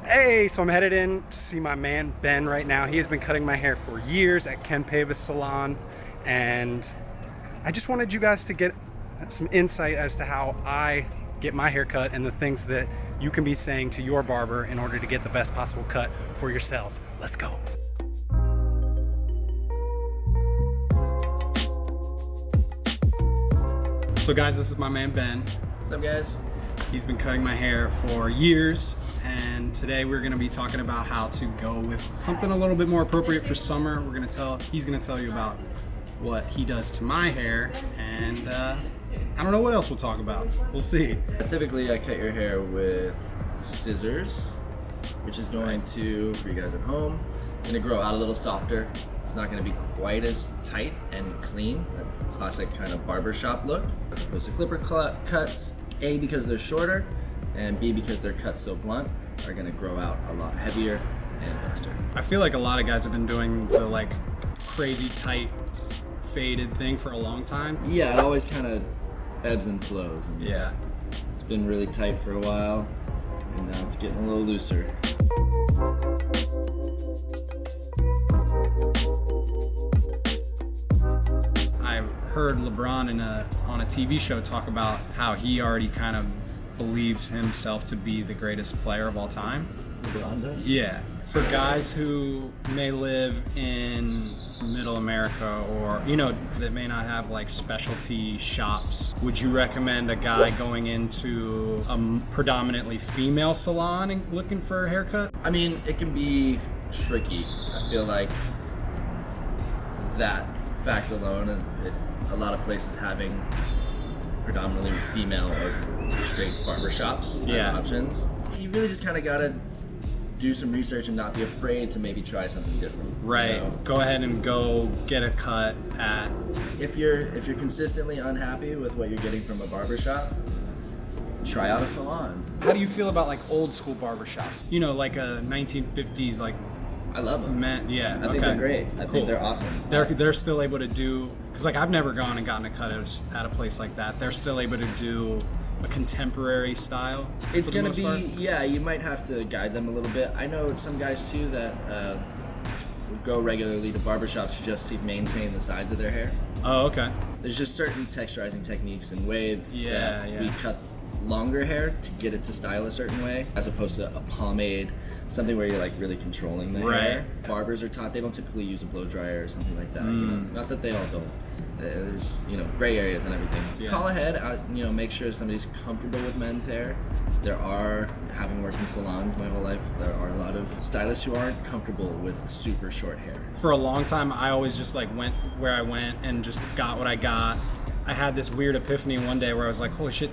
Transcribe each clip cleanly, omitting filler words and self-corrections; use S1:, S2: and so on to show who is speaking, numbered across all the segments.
S1: Hey, so I'm headed in to see my man Ben right now. He has been cutting my hair for years at Ken Pavis Salon, and I just wanted you guys to get some insight as to how I get my hair cut and the things that you can be saying to your barber in order to get the best possible cut for yourselves. Let's go. So guys, this is my man Ben.
S2: What's up, guys?
S1: He's been cutting my hair for years, and today we're going to be talking about how to go with something a little bit more appropriate for summer. He's going to tell you about what he does to my hair, and I don't know what else we'll talk about. We'll see.
S2: Typically, I cut your hair with scissors, which is going to, for you guys at home, it's going to grow out a little softer. It's not going to be quite as tight and clean, that classic kind of barbershop look, as opposed to clipper cuts. A, because they're shorter, and B, because they're cut so blunt, are gonna grow out a lot heavier and faster.
S1: I feel like a lot of guys have been doing the like crazy tight faded thing for a long time.
S2: Yeah, it always kind of ebbs and flows. And
S1: Yeah.
S2: It's been really tight for a while, and now it's getting a little looser.
S1: I heard LeBron on a TV show talk about how he already kind of believes himself to be the greatest player of all time.
S2: LeBron does?
S1: Yeah. For guys who may live in middle America or, that may not have like specialty shops, would you recommend a guy going into a predominantly female salon and looking for a haircut?
S2: I mean, it can be tricky. I feel like that fact alone, a lot of places having predominantly female or straight barbershops as options. You really just kind of gotta do some research and not be afraid to maybe try something different.
S1: Right. Go ahead and go get a cut at.
S2: If you're consistently unhappy with what you're getting from a barbershop, try out a salon.
S1: How do you feel about like old school barbershops? Like a 1950s like.
S2: I love them.
S1: Yeah.
S2: I think they're great. I think they're awesome.
S1: They're still able to do, because like I've never gone and gotten a cut at a place like that. They're still able to do a contemporary style.
S2: It's gonna be, yeah, you might have to guide them a little bit. I know some guys too that go regularly to barbershops just to maintain the sides of their hair.
S1: Oh, okay.
S2: There's just certain texturizing techniques and ways that we cut longer hair to get it to style a certain way, as opposed to a pomade, something where you're like really controlling the hair. Barbers are taught, they don't typically use a blow dryer or something like that. Not that they all don't. There's gray areas and everything. Call ahead, make sure somebody's comfortable with men's hair. Having worked in salons my whole life, there are a lot of stylists who aren't comfortable with super short hair.
S1: For a long time, I always just like went where I went and just got what I got. I had this weird epiphany one day where I was like, holy shit,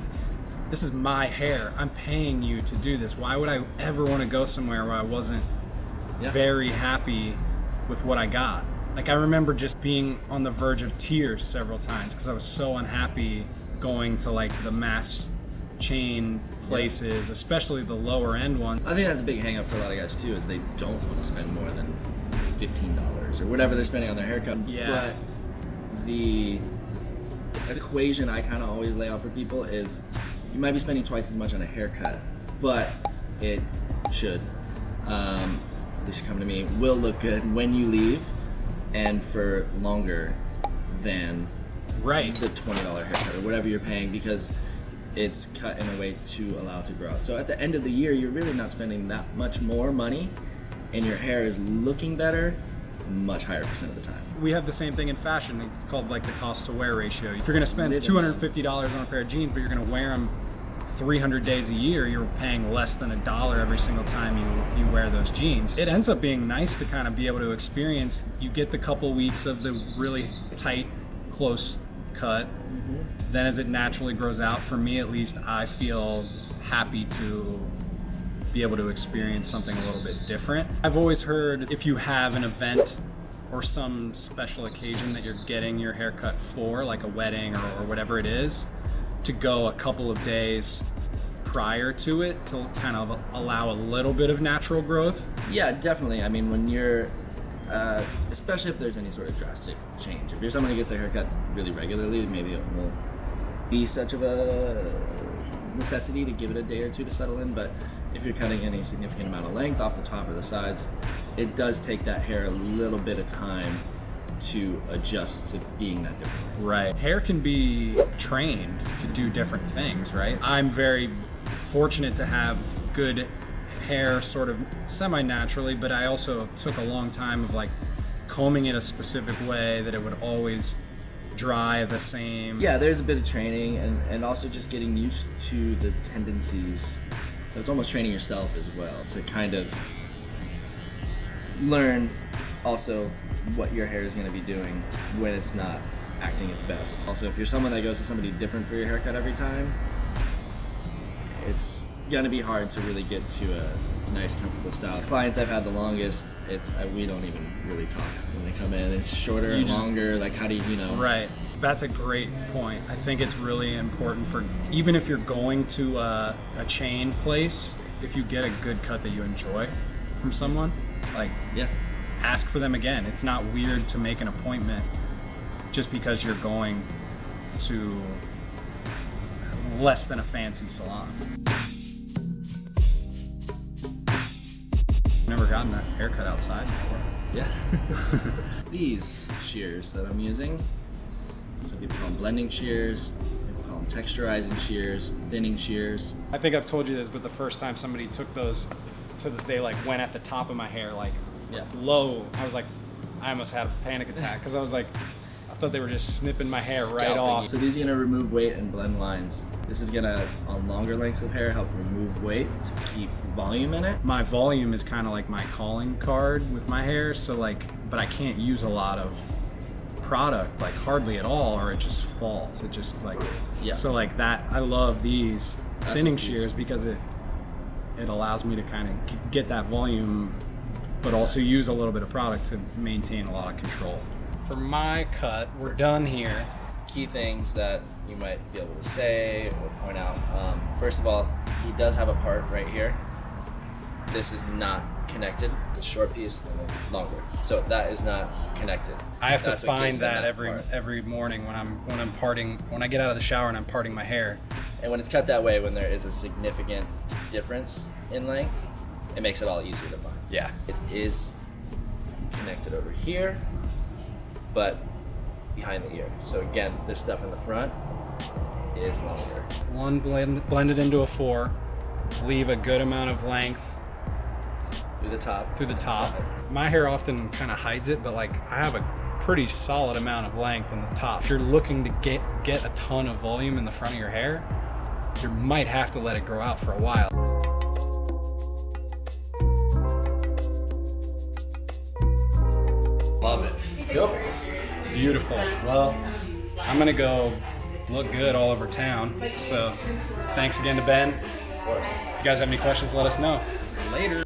S1: this is my hair. I'm paying you to do this. Why would I ever want to go somewhere where I wasn't very happy with what I got? Like, I remember just being on the verge of tears several times because I was so unhappy going to like the mass chain places, especially the lower end ones.
S2: I think that's a big hang up for a lot of guys too, is they don't want to spend more than $15 or whatever they're spending on their haircut. But the equation I kind of always lay out for people is you might be spending twice as much on a haircut, but it should, they should come to me, will look good when you leave and for longer than the $20 haircut or whatever you're paying, because it's cut in a way to allow it to grow out. So at the end of the year, you're really not spending that much more money and your hair is looking better much higher percent of the time.
S1: We have the same thing in fashion. It's called like the cost to wear ratio. If you're gonna spend $250 on a pair of jeans, but you're gonna wear them 300 days a year, you're paying less than $1 every single time you wear those jeans. It ends up being nice to kind of be able to experience, you get the couple weeks of the really tight, close cut. Then as it naturally grows out, for me at least, I feel happy to be able to experience something a little bit different. I've always heard if you have an event or some special occasion that you're getting your haircut for, like a wedding or whatever it is, to go a couple of days prior to it to kind of allow a little bit of natural growth.
S2: Yeah, definitely. I mean, when you're, especially if there's any sort of drastic change. If you're someone who gets a haircut really regularly, maybe it won't be such of a necessity to give it a day or two to settle in, but if you're cutting any significant amount of length off the top or the sides, it does take that hair a little bit of time to adjust to being that different.
S1: Right. Hair can be trained to do different things, right? I'm very fortunate to have good hair sort of semi-naturally, but I also took a long time of like combing it a specific way that it would always dry the same.
S2: Yeah, there's a bit of training and also just getting used to the tendencies. So it's almost training yourself as well to kind of learn also what your hair is going to be doing when it's not acting its best. Also, if you're someone that goes to somebody different for your haircut every time, it's going to be hard to really get to a nice, comfortable style. The clients I've had the longest, we don't even really talk when they come in. It's shorter and longer. Like, how do you know?
S1: Right. That's a great point. I think it's really important for, even if you're going to a chain place, if you get a good cut that you enjoy from someone, like,
S2: yeah,
S1: ask for them again. It's not weird to make an appointment just because you're going to less than a fancy salon. Never gotten a haircut outside before.
S2: Yeah. These shears that I'm using, so people call them blending shears, people call them texturizing shears, thinning shears.
S1: I think I've told you this, but the first time somebody took those they like went at the top of my hair, like low. I was like, I almost had a panic attack because I was like, I thought they were just snipping my hair right off.
S2: So these are gonna remove weight and blend lines. This is gonna, on longer lengths of hair, help remove weight to keep volume in it.
S1: My volume is kind of like my calling card with my hair, so like, but I can't use a lot of product, like hardly at all, or it just falls. It just like, so like that, I love these thinning shears because it allows me to kind of get that volume, but also use a little bit of product to maintain a lot of control. For my cut, we're done here.
S2: Key things that you might be able to say or point out. First of all, he does have a part right here. This is not connected. It's a short piece and a longer. So that is not connected.
S1: I have to find that every morning when I'm parting, when I get out of the shower and I'm parting my hair.
S2: And when it's cut that way, when there is a significant difference in length, it makes it all easier to find.
S1: Yeah.
S2: It is connected over here, but behind the ear. So again, this stuff in the front is longer.
S1: One blended into a 4, leave a good amount of length
S2: through the top.
S1: My hair often kind of hides it, but like I have a pretty solid amount of length on the top. If you're looking to get a ton of volume in the front of your hair, you might have to let it grow out for a while.
S2: Love it.
S1: Yep. Beautiful. Well, I'm gonna go look good all over town. So thanks again to Ben.
S2: Of course.
S1: If you guys have any questions, let us know. Later.